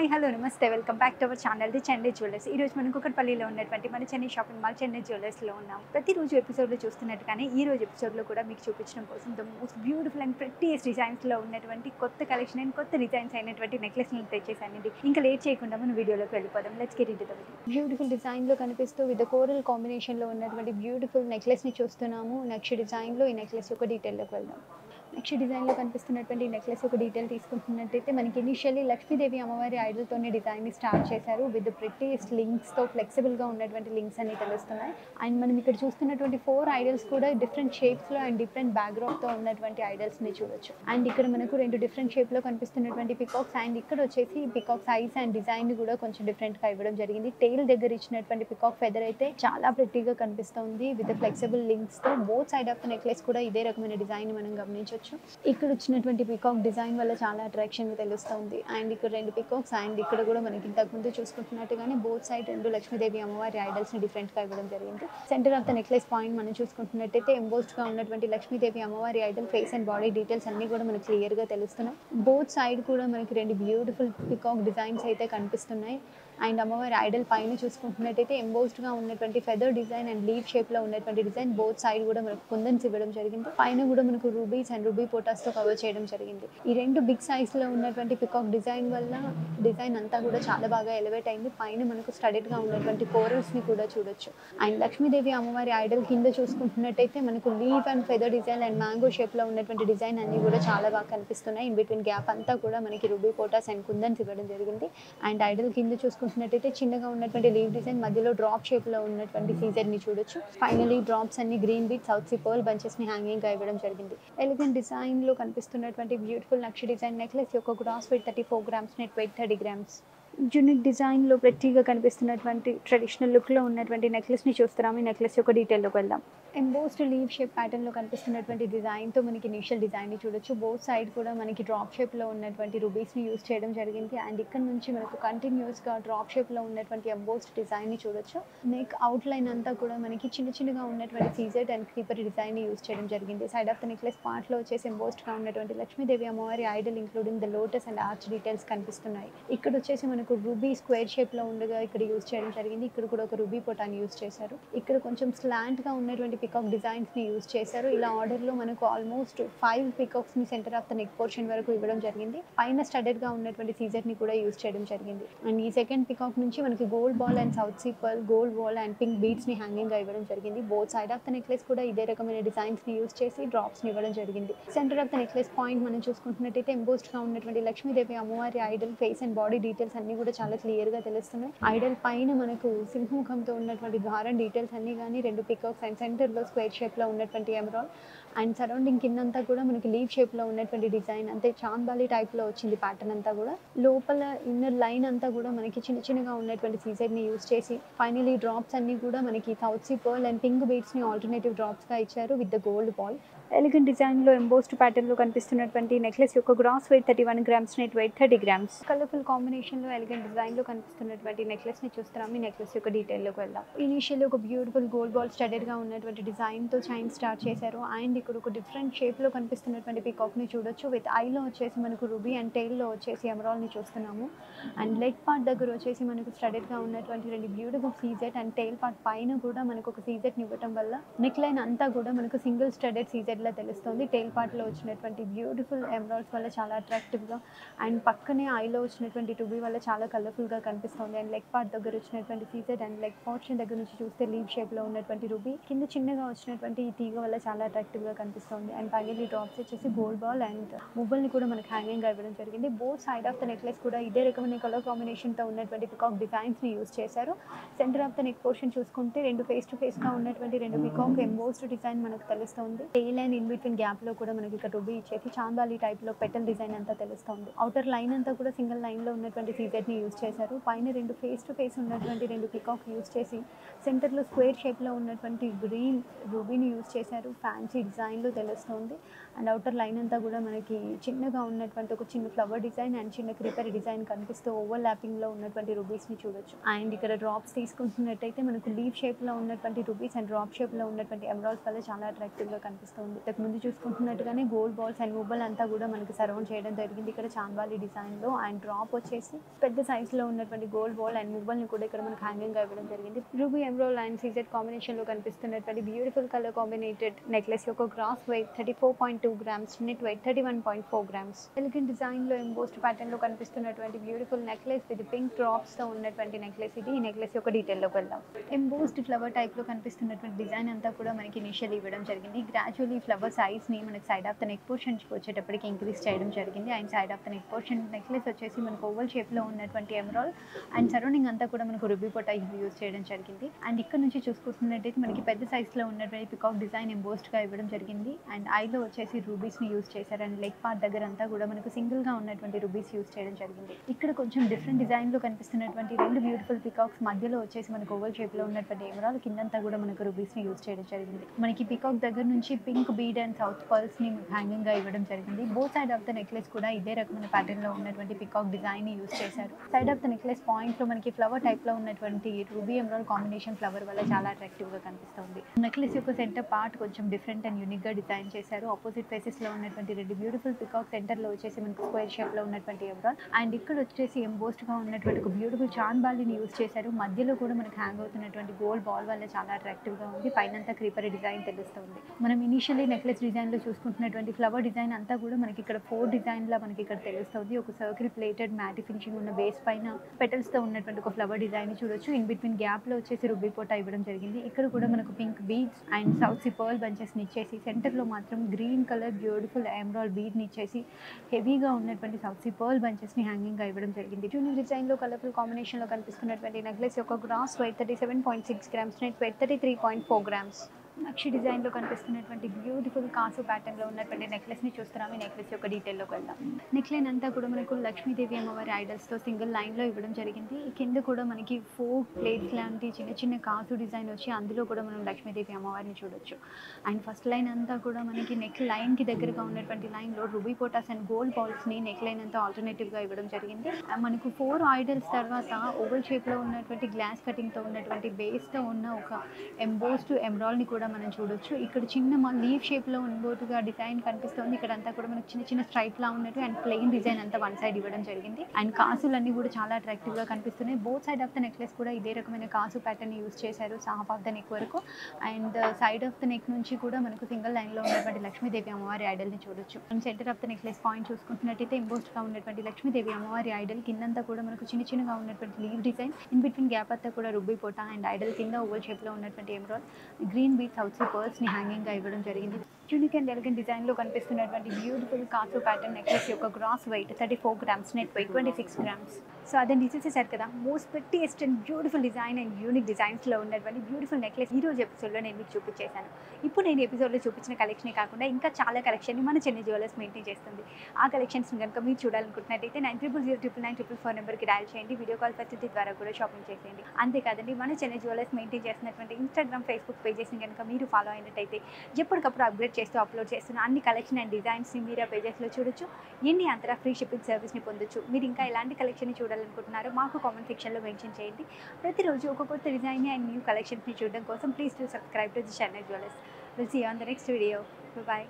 Hi hello నమస్తే welcome back to our channel the Chennai jewellers. ఈ రోజు మనం కుకట్పల్లిలో ఉన్నటువంటి మన చెన్నై షాపింగ్ మాల్ చెన్నై జ్యువెలర్స్లో ఉన్నాం. ప్రతిరోజు ఎపిసోడ్లో చూస్తున్నట్టుగానే ఈ రోజు ఎపిసోడ్లో కూడా మీకు చూపించడం కోసం ద మోస్ట్ బ్యూటిఫుల్ అండ్ ప్రెట్టియస్ట్ డిజైన్స్లో ఉన్నటువంటి కొత్త కలెక్షన్ అండ్ కొత్త డిజైన్స్ అయినటువంటి నెక్లెస్ని తెచ్చేసానండి. ఇంకా లేట్ చేయకుండా మనం వీడియోలోకి వెళ్ళిపోదాం. Let's get into the video. Beautiful డిజైన్లో కనిపిస్తూ విత్ కోరల్ కాంబినేషన్లో ఉన్నటువంటి బ్యూటిఫుల్ నెక్లెస్ని చూస్తున్నాము. నెక్స్ట్ డిజైన్లో ఈ నెక్లెస్ యొక్క డీటెయిల్లోకి వెళ్దాం. నెక్స్ట్ డిజైన్లో కనిపిస్తున్నటువంటి నెక్లెస్ ఒక డీటెయిల్ తీసుకుంటున్నట్టయితే మనకి ఇనిషియల్లీ లక్ష్మీదేవి అమ్మవారి ఐడల్తోనే డిజైన్ని స్టార్ట్ చేశారు. విత్ ప్రిటీస్ట్ లింక్స్తో ఫ్లెక్సిబుల్గా ఉన్నటువంటి లింక్స్ అన్ని తెలుస్తున్నాయి. అండ్ మనం ఇక్కడ చూస్తున్నటువంటి 4 ఐడల్స్ కూడా డిఫరెంట్ షేప్స్లో అండ్ డిఫరెంట్ బ్యాక్గ్రౌండ్తో ఉన్నటువంటి ఐడల్స్ని చూడొచ్చు. అండ్ ఇక్కడ మనకు 2 డిఫరెంట్ షేప్లో కనిపిస్తున్నటువంటి పికాక్స్ అండ్ ఇక్కడ వచ్చేసి పికాక్ సైజ్ అండ్ డిజైన్ కూడా కొంచెం డిఫరెంట్గా ఇవ్వడం జరిగింది. టెయిల్ దగ్గర ఇచ్చినటువంటి పికాక్ ఫెదర్ అయితే చాలా ప్రెట్టీగా కనిపిస్తుంది విత్ ఫ్లెక్సిబుల్ లింక్స్తో. Both side of the necklace కూడా ఇదే రకమైన డిజైన్ మనం గమనించవచ్చు. ఇక్కడ వచ్చినటువంటి పికాక్ డిజైన్ వల్ల చాలా అట్రాక్షన్ తెలుస్తుంది. అండ్ ఇక్కడ 2 పికాక్స్ అండ్ ఇక్కడ కూడా మనకి ఇంతకుముందు చూసుకుంటున్నట్టుగానే బోత్ సైడ్ 2 లక్ష్మీదేవి అమ్మవారి ఐడల్స్ ని డిఫరెంట్ గా ఇవ్వడం జరిగింది. Centre of the necklace point మనం చూసుకుంటున్నట్టయితే ఎంబోస్డ్ గా ఉన్నటువంటి లక్ష్మీదేవి అమ్మవారి Idol face and body details అన్ని కూడా మనకి క్లియర్ గా తెలుస్తున్నాయి. బోత్ సైడ్ కూడా మనకి 2 బ్యూటిఫుల్ పికాక్ డిజైన్స్ అయితే కనిపిస్తున్నాయి. అండ్ అమ్మవారి ఐడల్ పైన చూసుకుంటున్నట్టయితే ఎంబోస్డ్ గా ఉన్నటువంటి feather design and leave shape లో ఉన్నటువంటి డిజైన్ బోత్ సైడ్ కూడా మనకు కుందన్స్ ఇవ్వడం జరిగింది. పైన కూడా మనకు రూబీస్ అండ్ రూబీ పోటాస్ తో కవర్ చేయడం జరిగింది. ఈ 2 బిగ్ సైజ్ లో ఉన్నటువంటి పికాక్ డిజైన్ వల్ల డిజైన్ అంతా కూడా చాలా బాగా ఎలివేట్ అయింది. పైన మనకు స్టడెడ్ గా ఉన్నటువంటి కోరల్స్ ని కూడా చూడొచ్చు. అండ్ లక్ష్మీదేవి అమ్మవారి ఐడల్ కింద చూసుకుంటున్నట్టయితే మనకు leave and feather design and mango shape లో ఉన్నటువంటి డిజైన్ అన్ని కూడా చాలా బాగా కనిపిస్తున్నాయి. ఇన్ బిట్వీన్ గ్యాప్ అంతా కూడా మనకి రూబీ పోటాస్ అండ్ కుందన్స్ ఇవ్వడం జరిగింది. అండ్ ఐడల్ కింద చూసుకుంటున్నట్టయితే చిన్నగా ఉన్నటువంటి లీవ్ డిజైన్ మధ్యలో డ్రాప్ షేప్ లో ఉన్నటువంటి సీజర్ ని చూడొచ్చు. ఫైనలీ డ్రాప్స్ అన్ని green bead south sea pearl bunches ని హ్యాంగింగ్ గా ఇవ్వడం జరిగింది. ఎలిగెంట్ డిజైన్ లో కనిపిస్తున్నటువంటి బ్యూటిఫుల్ నక్షి డిజైన్ నెక్లెస్ యొక్క gross weight 34 grams, net weight 30 grams. Unique డిజైన్లో ప్రతిగా కనిపిస్తున్నటువంటి ట్రెడిషనల్ లుక్లో ఉన్నటువంటి నెక్లెస్ని చూస్తున్నాము. ఈ నెక్లెస్ యొక్క డీటెయిల్లోకి వెళ్దాం. ఎంబోస్డ్ లీవ్ షేప్ ప్యాటర్న్లో కనిపిస్తున్నటువంటి డిజైన్తో మనకి ఇనిషియల్ డిజైన్ని చూడొచ్చు. బోత్ సైడ్ కూడా మనకి డ్రాప్ షేప్లో ఉన్నటువంటి రూబీస్ని యూజ్ చేయడం జరిగింది. అండ్ ఇక్కడ నుంచి మనకు కంటిన్యూస్గా డ్రాప్ షేప్లో ఉన్నటువంటి ఎంబోస్డ్ డిజైన్ని చూడొచ్చు. నెక్ అవుట్ లైన్ అంతా కూడా మనకి చిన్నగా ఉన్నటువంటి సీజెడ్ అండ్ క్రీపర్ డిజైన్ని యూజ్ చేయడం జరిగింది. సైడ్ ఆఫ్ ద నెక్లెస్ పార్ట్లో వచ్చేసి ఎంబోస్డ్గా ఉన్నటువంటి లక్ష్మీదేవి అమ్మవారి Idol including the lotus and arch details కనిపిస్తున్నాయి. ఇక్కడ వచ్చేసి మనకు రూబీ స్క్వేర్ షేప్ లో ఉండగా ఇక్కడ యూజ్ చేయడం జరిగింది. ఇక్కడ కూడా ఒక రూబీ పొటాన్ని యూజ్ చేశారు. ఇక్కడ కొంచెం స్లాంట్ గా ఉన్నటువంటి పికాక్ డిజైన్స్ ని యూజ్ చేశారు. ఇలా ఆర్డర్ లో మనకు ఆల్మోస్ట్ 5 పికాక్స్ ని centre of the neck portion వరకు ఇవ్వడం జరిగింది. పైన స్టడెడ్ గా ఉన్నటువంటి సీజర్ ని కూడా యూజ్ చేయడం జరిగింది. అండ్ ఈ సెకండ్ పికాక్ నుంచి మనకి gold ball and south sea pearl, gold ball and pink beads ని హ్యాంగింగ్ గా ఇవ్వడం జరిగింది. Both side of the necklace కూడా ఇదే రకమైన డిజైన్స్ ని యూజ్ చేసి డ్రాప్స్ ని ఇవ్వడం జరిగింది. Centre of the necklace point మనం చూసుకుంటున్నట్టయితే ఎంబోస్డ్ గా ఉన్నటువంటి లక్ష్మీదేవి అమ్మవారి Idol face and body details అన్ని కూడా చాలా క్లియర్ గా తెలుస్తున్నాయి. ఐడల్ పైన మనకు సింహముఖంతో ఉన్నటువంటి దారం డీటెయిల్స్ అన్ని కానీ 2 పికాక్స్ అండ్ సెంటర్ లో స్క్వేర్ షేప్ లో ఉన్నటువంటి ఎమరాల్డ్ అండ్ సరౌండింగ్ కిందంతా కూడా మనకి లీవ్ షేప్ లో ఉన్నటువంటి డిజైన్ అంతే చాంద్బాలి టైప్ లో వచ్చింది ప్యాటర్న్ అంతా కూడా. లోపల ఇన్నర్ లైన్ అంతా కూడా మనకి చిన్నగా ఉన్నటువంటి సీజర్ ని యూజ్ చేసి ఫైనలీ డ్రాప్స్ అన్ని కూడా మనకి south sea pearl and pink beads ని ఆల్టర్నేటివ్ డ్రాప్స్ గా ఇచ్చారు with the gold ball. Elegant డిజైన్లో ఎంబోస్డ్ ప్యాటర్న్లో కనిపిస్తున్నటువంటి నెక్లెస్ యొక్క gross weight 31 grams, net weight 30 grams. Colourful కాంబినేషన్లో ఎలిగెంట్ డిజైన్లో కనిపిస్తున్నటువంటి నెక్లెస్ని చూస్తున్నాము. ఈ నెక్లెస్ యొక్క డీటెయిల్లోకి వెళ్దాం. ఇనిషియల్లీ ఒక బ్యూటిఫుల్ గోల్డ్ బాల్ స్టడెడ్గా ఉన్నటువంటి డిజైన్తో చైన్ స్టార్ట్ చేశారు. అండ్ ఇక్కడ ఒక డిఫరెంట్ షేప్లో కనిపిస్తున్నటువంటి పికాక్ని చూడొచ్చు. విత్ ఐలో వచ్చేసి మనకు రూబీ అండ్ టెయిల్లో వచ్చేసి ఎమరాల్డ్ని చూస్తున్నాము. అండ్ లెగ్ పార్ట్ దగ్గర వచ్చేసి మనకు స్టడెడ్గా ఉన్నటువంటి 2 బ్యూటిఫుల్ సీజెట్ అండ్ టెయిల్ పార్ట్ పైన కూడా మనకు ఒక సీజెట్ని ఇవ్వడం వల్ల నెక్ లైన్ అంతా కూడా మనకు సింగిల్ స్టడెడ్ సీజెట్ లా తెలుస్తుంది. టెయిల్ పార్ట్లో వచ్చినటువంటి బ్యూటిఫుల్ ఎమరాల్డ్స్ వల్ల చాలా అట్రాక్టివ్గా అండ్ పక్కనే ఐలో వచ్చినటువంటి టుబీ వల్ల చాలా కలర్ఫుల్గా కనిపిస్తుంది. అండ్ లెగ్ పార్ట్ దగ్గర వచ్చినటువంటి సీజెడ్ అండ్ లెగ్ పోర్షన్ దగ్గర నుంచి చూస్తే లీవ్ షేప్లో ఉన్నటువంటి రూబీ కింద చిన్నగా వచ్చినటువంటి ఈ తీగ వల్ల చాలా అట్రాక్టివ్గా కనిపిస్తుంది. అండ్ ఫైనల్లీ డ్రాప్స్ వచ్చేసి గోల్డ్ బాల్ అండ్ మువ్వల్ని కూడా మనకు హ్యాంగింగ్ ఇవ్వడం జరిగింది. Both side of the necklace కూడా ఇదే రకమైన కలర్ కాంబినేషన్తో ఉన్నటువంటి పికాక్ డిజైన్స్ని యూజ్ చేశారు. Centre of the neck portion చూసుకుంటే 2 ఫేస్ టు ఫేస్గా ఉన్నటువంటి 2 పికాక్ ఎంబోస్డ్ డిజైన్ మనకు తెలుస్తుంది. Tail and in between gap లో కూడా మనకి ఇక్కడ రూబీ ఇచ్చేసి చాందాలి టైప్ లో పెటల్ డిజైన్ అంతా తెలుస్తుంది. అవుటర్ లైన్ అంతా కూడా సింగిల్ లైన్ లో ఉన్నటువంటి సీజెట్ ని యూజ్ చేశారు. పైన 2 ఫేస్ టు ఫేస్ ఉన్నటువంటి 2 పికాక్ యూజ్ చేసి సెంటర్ లో స్క్వేర్ షేప్ లో ఉన్నటువంటి గ్రీన్ రూబీని యూజ్ చేశారు. ఫ్యాన్సీ డిజైన్ లో తెలుస్తుంది. అండ్ అవుటర్ లైన్ అంతా కూడా మనకి చిన్నగా ఉన్నటువంటి ఒక చిన్న ఫ్లవర్ డిజైన్ అండ్ చిన్న క్రీపర్ డిజైన్ కనిపిస్తూ ఓవర్ ల్యాపింగ్లో ఉన్నటువంటి రూబీస్ని చూడొచ్చు. అండ్ ఇక్కడ డ్రాప్స్ తీసుకుంటున్నట్టయితే మనకు లీవ్ షేప్లో ఉన్నటువంటి రూబీస్ అండ్ డ్రాప్ షేప్లో ఉన్నటువంటి ఎమరాల్డ్స్ వల్ల చాలా అట్రాక్టివ్గా కనిపిస్తుంది. ఇంతకు ముందు చూసుకుంటున్నట్టుగానే గోల్డ్ బాల్స్ అండ్ మొబైల్ అంతా కూడా మనకి సరౌండ్ చేయడం జరిగింది ఇక్కడ చాంబాలి డిజైన్లో. అండ్ డ్రాప్ వచ్చేసి పెద్ద సైజ్లో ఉన్నటువంటి గోల్డ్ బాల్ అండ్ మొబైల్ని కూడా ఇక్కడ మనకు హ్యాంగింగ్గా ఇవ్వడం జరిగింది. రూబీ ఎమరాల్డ్ అండ్ సీజెడ్ కాంబినేషన్లో కనిపిస్తున్నటువంటి బ్యూటిఫుల్ కలర్ కాంబినేటెడ్ నెక్లెస్ యొక్క gross weight 34.2 grams, net weight 31.4 grams. Elegant డిజైన్లో ఎంబోస్డ్ ప్యాటర్న్లో కనిపిస్తున్నటువంటి బ్యూటిఫుల్ నెక్లెస్ విత్ పింక్ డ్రాప్స్తో ఉన్నటువంటి నెక్లెస్ ఇది. ఈ నెక్లెస్ యొక్క డీటెయిల్లోకి వెళ్దాం. ఎంబోస్డ్ ఫ్లవర్ టైప్లో కనిపిస్తున్నటువంటి డిజైన్ అంతా కూడా మనకి ఇనిషియల్ ఇవ్వడం జరిగింది. గ్రాడ్యువల్లీ ఫ్లవర్ సైజ్ని మనకి సైడ్ ఆఫ్ ద నెక్ పోర్షన్కి వచ్చేటప్పటికి ఇంక్రీజ్ చేయడం జరిగింది. And side of the neck portion necklace వచ్చేసి మనకు ఓవల్ షేప్లో ఉన్నటువంటి ఎమరాల్డ్ అండ్ సరౌండింగ్ అంతా కూడా మనకు రూబీ పొటా యూజ్ చేయడం జరిగింది. అండ్ ఇక్కడ నుంచి చూసుకుంటున్నట్టయితే మనకి పెద్ద సైజ్లో ఉన్నటువంటి పికాక్ డిజైన్ ఎంబోస్డ్గా ఇవ్వడం జరిగింది. అండ్ ఐలో వచ్చేసి రూబీస్ని యూజ్ చేశారు. అండ్ లెగ్ పార్ట్ దగ్గర అంతా కూడా మనకు సింగిల్గా ఉన్నటువంటి రూబీస్ యూజ్ చేయడం జరిగింది. ఇక్కడ కొంచెం డిఫరెంట్ డిజైన్లో కనిపిస్తున్నటువంటి రెండు బ్యూటిఫుల్ పికాక్స్ మధ్యలో వచ్చేసి మనకు ఓవల్ షేప్లో ఉన్నటువంటి ఎమరాల్డ్ కిందంతా కూడా మనకు రూబీస్ని యూజ్ చేయడం జరిగింది. మనకి పికాక్ దగ్గర నుంచి పింక్ బీడ్ అండ్ సౌత్ పర్ల్స్ని హ్యాంగింగ్గా ఇవ్వడం జరిగింది. Both side of the necklace కూడా ఇదే రకమైన ప్యాటర్న్లో ఉన్నటువంటి పికాక్ డిజైన్ని యూజ్ చేశారు. సైడ్ ఆఫ్ ద నెక్లెస్ పాయింట్లో మనకి ఫ్లవర్ టైప్లో ఉన్నటువంటి రూబీ ఎమరాల్డ్ కాంబినేషన్ ఫ్లవర్ వల్ల చాలా అట్రాక్టివ్గా కనిపిస్తుంది. నెక్లెస్ యొక్క సెంటర్ పార్ట్ కొంచెం డిఫరెంట్ అండ్ యూనిక్గా డిజైన్ చేశారు. ఆపోజిట్ ఫేసెస్లో ఉన్నటువంటి రెండు బ్యూటిఫుల్ పికాక్ సెంటర్లో వచ్చేసి మనకు స్క్వేర్ షేప్లో ఉన్నటువంటి ఎమరాల్డ్ అండ్ ఇక్కడ వచ్చేసి ఎంబోస్డ్గా ఉన్నటువంటి ఒక బ్యూటిఫుల్ చాన్ బాల్ని యూజ్ చేశారు. మధ్యలో కూడా మనకు హ్యాంగ్ అవుతున్నటువంటి గోల్డ్ బాల్ వల్ల చాలా అట్రాక్టివ్గా ఉంది. పైనంతా క్రీపర్ డిజైన్ తెలుస్తుంది. మనం ఇనిషియల్లీ నెక్లెస్ డిజైన్లో చూసుకుంటున్నటువంటి ఫ్లవర్ డిజైన్ అంతా కూడా మనకి ఇక్కడ 4 డిజైన్లా మనకి ఇక్కడ తెలుస్తుంది. ఒక సర్కిల్ ప్లేటెడ్ మ్యాటి ఫినిషింగ్ ఉన్న బేస్ పైన పెటల్స్తో ఉన్నటువంటి ఒక ఫ్లవర్ డిజైన్ చూడొచ్చు. ఇన్ బిట్వీన్ గ్యాప్లో వచ్చేసి రూబీ పొటా ఇవ్వడం జరిగింది. ఇక్కడ కూడా మనకు pink beads and south sea pearl బంచెస్ని ఇచ్చేసి సెంటర్లో మాత్రం గ్రీన్ కలర్ బ్యూటిఫుల్ ఎమరాల్డ్ బీడ్ని ఇచ్చేసి హెవీగా ఉన్నటువంటి సౌత్ సీ పర్ల్ బంచెస్ని హ్యాంగింగ్గా ఇవ్వడం జరిగింది. యూనిక్ డిజైన్లో కలర్ఫుల్ కాంబినేషన్లో కనిపిస్తున్నటువంటి నెక్లెస్ యొక్క gross weight 37.6 grams, net weight 33.4 grams. నక్షి డిజైన్లో కనిపిస్తున్నటువంటి బ్యూటిఫుల్ కాసు ప్యాటర్న్లో ఉన్నటువంటి నెక్లెస్ని చూస్తున్నాం. ఈ నెక్లెస్ యొక్క డీటెయిల్లోకి వెళ్దాం. నెక్ లైన్ అంతా కూడా మనకు లక్ష్మీదేవి అమ్మవారి ఐడల్స్తో సింగిల్ లైన్లో ఇవ్వడం జరిగింది. కింద కూడా మనకి 4 ప్లేట్స్ లాంటి చిన్న చిన్న కాసు డిజైన్ వచ్చి అందులో కూడా మనం లక్ష్మీదేవి అమ్మవారిని చూడొచ్చు. అండ్ ఫస్ట్ లైన్ అంతా కూడా మనకి నెక్ లైన్కి దగ్గరగా ఉన్నటువంటి లైన్లో రూబీ పోటాస్ అండ్ గోల్డ్ బాల్స్ని నెక్ లైన్ అంతా ఆల్టర్నేటివ్గా ఇవ్వడం జరిగింది. మనకు 4 ఐడల్స్ తర్వాత ఓవల్ షేప్లో ఉన్నటువంటి గ్లాస్ కటింగ్తో ఉన్నటువంటి బేస్తో ఉన్న ఒక ఎంబోస్డ్ ఎమరాల్డ్ని కూడా మనం చూడొచ్చు. ఇక్కడ చిన్న లీవ్ షేప్లో ఉన్నట్టుగా డిజైన్ కనిపిస్తుంది. ఇక్కడ అంతా కూడా మనకు చిన్న చిన్న స్ట్రైప్లా ఉన్నట్టు అండ్ ప్లెయిన్ డిజైన్ అంతా వన్ సైడ్ ఇవ్వడం జరిగింది. అండ్ కాసులన్నీ కూడా చాలా అట్రాక్టివ్గా కనిపిస్తున్నాయి. Both side of the necklace కూడా ఇదే రకమైన కాసు ప్యాటర్న్ యూజ్ చేశారు హాఫ్ ఆఫ్ ద నెక్ వరకు. And side of the neck నుంచి కూడా మనకు సింగిల్ లైన్లో ఉన్నటువంటి లక్ష్మీదేవి అమ్మవారి ఐడల్ని చూడొచ్చు. And centre of the necklace point చూసుకుంటున్నట్టయితే ఎంబోస్డ్గా ఉన్నటువంటి లక్ష్మీదేవి అమ్మవారి ఐడల్ కిందంతా కూడా మనకు చిన్న చిన్నగా ఉన్నటువంటి leaf design in between gap అంతా కూడా రూబీ పొటా అండ్ ఐడల్ కింద ఓవల్ షేప్లో ఉన్నటువంటి emerald green bead south sea పర్ల్స్ని హ్యాంగింగ్గా ఇవ్వడం జరిగింది. యూనిక్ అండ్ ఎలిగెంట్ డిజైన్లో కనిపిస్తున్నటువంటి బ్యూటిఫుల్ కాసు ప్యాటర్న్ నెక్లెస్ యొక్క gross weight 34 grams, net weight 26 grams. So అదే చూసేసారు కదా, most prettiest and beautiful design and unique డిజైన్స్లో ఉన్నటువంటి బ్యూటిఫుల్ నెక్లెస్ ఈ రోజు ఎపిసోడ్లో నేను మీకు చూపించేశాను. ఇప్పుడు నేను ఎపిసోడ్లో చూపించిన కలెక్షనే కాకుండా ఇంకా చాలా కలెక్షన్ని మన చెన్నై జ్యువెలర్స్ మెయింటైన్ చేస్తుంది. ఆ కలెక్షన్స్ని కనుక మీరు చూడాలనుకుంటున్నట్టయితే 9000099944 నెంబర్కి డయల్ చేయండి. వీడియో కాల్ ఫెసిలిటీ ద్వారా కూడా షాపింగ్ చేసేయండి. అంతేకాదండి, మన చెన్నై జ్యువెలర్స్ మెయింటైన్ చేస్తున్నటువంటి ఇన్స్టాగ్రామ్, ఫేస్బుక్ పేజెస్ని కనుక మీరు ఫాలో అయినట్టయితే ఎప్పటికప్పుడు అప్గ్రేడ్ చేస్తూ అప్లోడ్ చేస్తున్న అన్ని కలెక్షన్ అండ్ డిజైన్స్ని మీరు ఆ పేజెస్లో చూడొచ్చు. ఇండియా అంతటా ఫ్రీ షిప్పింగ్ సర్వీస్ని పొందొచ్చు. మీరు ఇంకా ఎలాంటి కలెక్షన్ని చూడాలనుకుంటున్నారో మాకు కామెంట్ సెక్షన్లో మెన్షన్ చేయండి. ప్రతిరోజు ఒక కొత్త డిజైన్ అండ్ న్యూ కలెక్షన్స్ని చూడడం కోసం please to subscribe to the Chennai jewellers. Will see you on the next video. Bye.